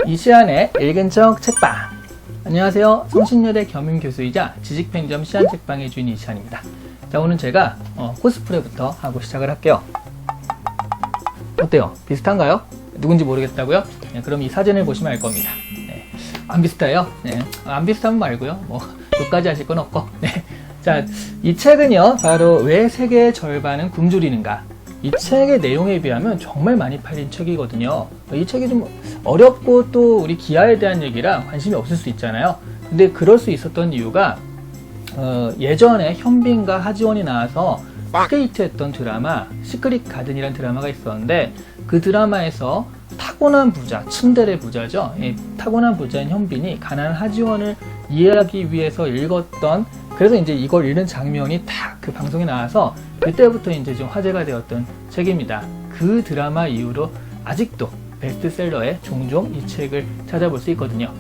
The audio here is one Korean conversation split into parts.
이시안의 읽은 척 책방. 안녕하세요. 성신여대 겸임교수이자 지식팬점 시안책방의 주인 이시안입니다. 자, 오늘 제가 코스프레부터 하고 시작을 할게요. 어때요? 비슷한가요? 누군지 모르겠다고요? 네, 그럼 이 사진을 보시면 알 겁니다. 네, 안 비슷해요? 네, 안 비슷하면 말고요. 여기까지 하실 건 없고. 네. 자, 이 책은요, 바로 왜 세계의 절반은 굶주리는가? 이 책의 내용에 비하면 정말 많이 팔린 책이거든요. 이 책이 좀 어렵고 또 우리 기아에 대한 얘기라 관심이 없을 수 있잖아요. 근데 그럴 수 있었던 이유가 예전에 현빈과 하지원이 나와서 크게 히트했던 드라마 시크릿 가든이라는 드라마가 있었는데, 그 드라마에서 타고난 부자, 츤데레 부자죠. 타고난 부자인 현빈이 가난한 하지원을 이해하기 위해서 읽었던, 그래서 이제 이걸 읽는 장면이 딱 그 방송에 나와서 그때부터 이제 좀 화제가 되었던 책입니다. 그 드라마 이후로 아직도 베스트셀러에 종종 이 책을 찾아볼 수 있거든요.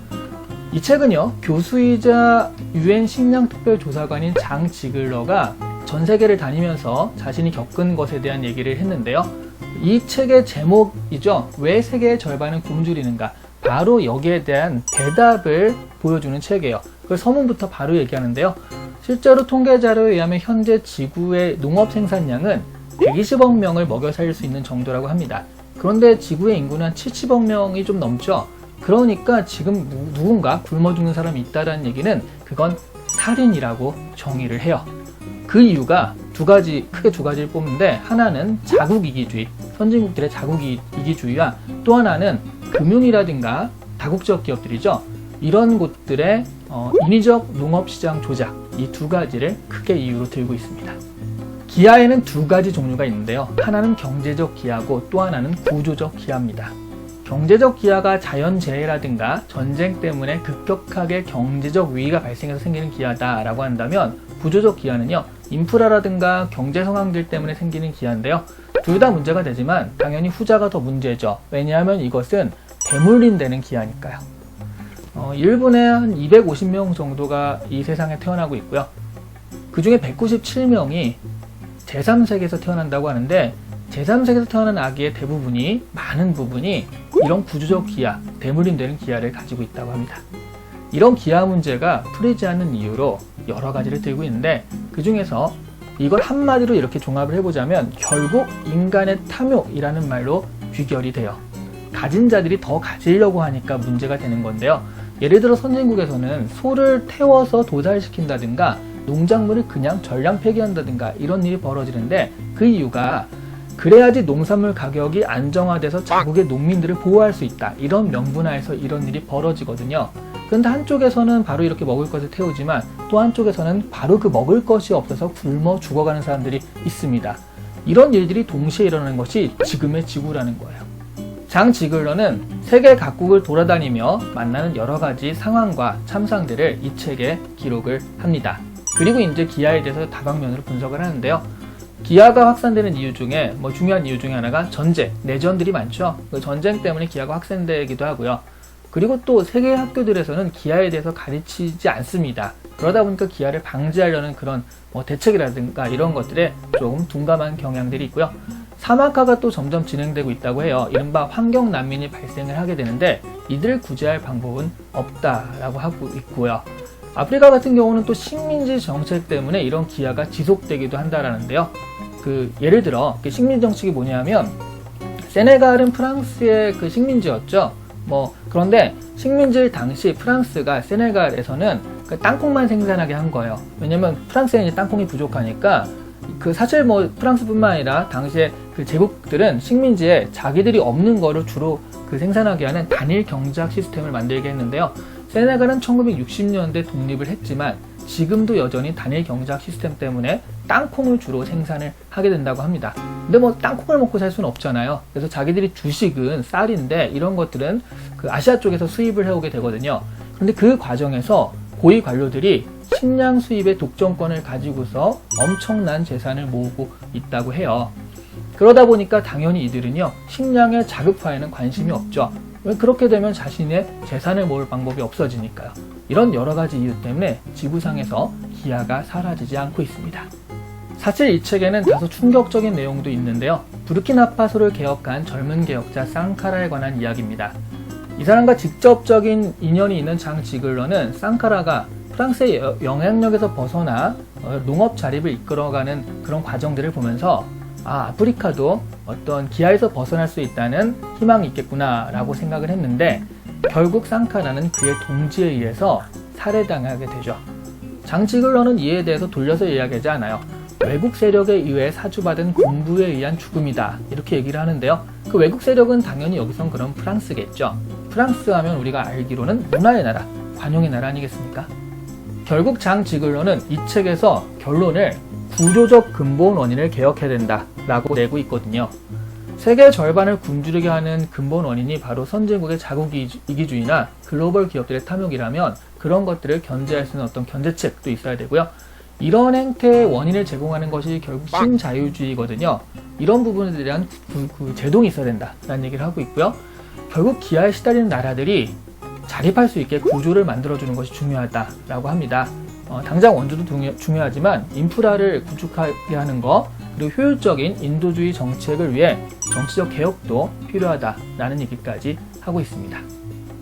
이 책은요, 교수이자 UN 식량특별조사관인 장 지글러가 전 세계를 다니면서 자신이 겪은 것에 대한 얘기를 했는데요. 이 책의 제목이죠. 왜 세계의 절반은 굶주리는가? 바로 여기에 대한 대답을 보여주는 책이에요. 그 서문부터 바로 얘기하는데요. 실제로 통계 자료에 의하면 현재 지구의 농업 생산량은 120억 명을 먹여 살릴 수 있는 정도라고 합니다. 그런데 지구의 인구는 한 70억 명이 좀 넘죠. 그러니까 지금 누군가 굶어 죽는 사람이 있다는 얘기는 그건 살인이라고 정의를 해요. 그 이유가 크게 두 가지를 뽑는데, 하나는 자국이기주의, 선진국들의 자국이기주의와 또 하나는 금융이라든가 다국적 기업들이죠. 이런 곳들의 인위적 농업시장 조작, 이 두 가지를 크게 이유로 들고 있습니다. 기아에는 두 가지 종류가 있는데요. 하나는 경제적 기아고 또 하나는 구조적 기아입니다. 경제적 기아가 자연재해라든가 전쟁 때문에 급격하게 경제적 위기가 발생해서 생기는 기아다라고 한다면, 구조적 기아는요, 인프라라든가 경제 상황들 때문에 생기는 기아인데요. 둘 다 문제가 되지만 당연히 후자가 더 문제죠. 왜냐하면 이것은 대물림되는 기아니까요. 일본에 한 250명 정도가 이 세상에 태어나고 있고요. 그 중에 197명이 제3세계에서 태어난다고 하는데, 제3세계에서 태어난 아기의 많은 부분이 이런 구조적 기아, 대물림되는 기아를 가지고 있다고 합니다. 이런 기아 문제가 풀리지 않는 이유로 여러 가지를 들고 있는데, 그 중에서 이걸 한마디로 이렇게 종합을 해보자면 결국 인간의 탐욕이라는 말로 귀결이 돼요. 가진 자들이 더 가지려고 하니까 문제가 되는 건데요. 예를 들어 선진국에서는 소를 태워서 도살시킨다든가 농작물을 그냥 전량 폐기한다든가 이런 일이 벌어지는데, 그 이유가 그래야지 농산물 가격이 안정화돼서 자국의 농민들을 보호할 수 있다, 이런 명분하에서 이런 일이 벌어지거든요. 그런데 한쪽에서는 바로 이렇게 먹을 것을 태우지만 또 한쪽에서는 바로 그 먹을 것이 없어서 굶어 죽어가는 사람들이 있습니다. 이런 일들이 동시에 일어나는 것이 지금의 지구라는 거예요. 장 지글러는 세계 각국을 돌아다니며 만나는 여러 가지 상황과 참상들을 이 책에 기록을 합니다. 그리고 이제 기아에 대해서 다방면으로 분석을 하는데요. 기아가 확산되는 이유 중에 중요한 이유 중에 하나가 내전들이 많죠. 그 전쟁 때문에 기아가 확산되기도 하고요. 그리고 또 세계 학교들에서는 기아에 대해서 가르치지 않습니다. 그러다 보니까 기아를 방지하려는 그런 대책이라든가 이런 것들에 조금 둔감한 경향들이 있고요. 사막화가 또 점점 진행되고 있다고 해요. 이른바 환경 난민이 발생을 하게 되는데, 이들을 구제할 방법은 없다라고 하고 있고요. 아프리카 같은 경우는 또 식민지 정책 때문에 이런 기아가 지속되기도 한다라는데요. 예를 들어 식민지 정책이 뭐냐면, 세네갈은 프랑스의 그 식민지였죠. 그런데 식민지 당시 프랑스가 세네갈에서는 그 땅콩만 생산하게 한 거예요. 왜냐면 프랑스에는 땅콩이 부족하니까. 사실 프랑스뿐만 아니라 당시에 그 제국들은 식민지에 자기들이 없는 거를 주로 생산하게 하는 단일 경제학 시스템을 만들게 했는데요. 세네갈은 1960년대 독립을 했지만 지금도 여전히 단일 경제학 시스템 때문에 땅콩을 주로 생산을 하게 된다고 합니다. 근데 땅콩을 먹고 살 수는 없잖아요. 그래서 자기들이 주식은 쌀인데 이런 것들은 그 아시아 쪽에서 수입을 해오게 되거든요. 그런데 그 과정에서 고위 관료들이 식량 수입의 독점권을 가지고서 엄청난 재산을 모으고 있다고 해요. 그러다 보니까 당연히 이들은요, 식량의 자급화에는 관심이 없죠. 그렇게 되면 자신의 재산을 모을 방법이 없어지니까요. 이런 여러 가지 이유 때문에 지구상에서 기아가 사라지지 않고 있습니다. 사실 이 책에는 다소 충격적인 내용도 있는데요. 부르키나파소를 개혁한 젊은 개혁자 쌍카라에 관한 이야기입니다. 이 사람과 직접적인 인연이 있는 장 지글러는 쌍카라가 프랑스의 영향력에서 벗어나 농업 자립을 이끌어가는 그런 과정들을 보면서 아프리카도 어떤 기아에서 벗어날 수 있다는 희망이 있겠구나 라고 생각을 했는데, 결국 쌍카라는 그의 동지에 의해서 살해당하게 되죠. 장 지글러는 이에 대해서 돌려서 이야기하지 않아요. 외국 세력에 의해 사주받은 공부에 의한 죽음이다, 이렇게 얘기를 하는데요. 그 외국 세력은 당연히 여기선 그럼 프랑스겠죠. 프랑스 하면 우리가 알기로는 문화의 나라, 관용의 나라 아니겠습니까? 결국 장 지글러는 이 책에서 결론을 구조적 근본 원인을 개혁해야 된다 라고 내고 있거든요. 세계 절반을 굶주리게 하는 근본 원인이 바로 선진국의 자국 이기주의나 글로벌 기업들의 탐욕이라면, 그런 것들을 견제할 수 있는 어떤 견제책도 있어야 되고요. 이런 행태의 원인을 제공하는 것이 결국 신자유주의거든요. 이런 부분에 대한 제동이 있어야 된다라는 얘기를 하고 있고요. 결국 기아에 시달리는 나라들이 자립할 수 있게 구조를 만들어주는 것이 중요하다라고 합니다. 당장 원조도 중요하지만 인프라를 구축하게 하는 것, 그리고 효율적인 인도주의 정책을 위해 정치적 개혁도 필요하다라는 얘기까지 하고 있습니다.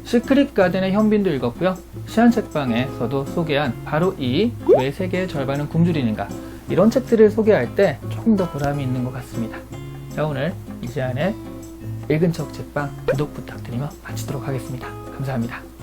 시크릿 가든의 현빈도 읽었고요. 시안책방에서도 소개한 바로 이 왜 세계의 절반은 굶주리는가, 이런 책들을 소개할 때 조금 더 보람이 있는 것 같습니다. 자, 오늘 이지안의 읽은 척 책방 구독 부탁드리며 마치도록 하겠습니다. 감사합니다.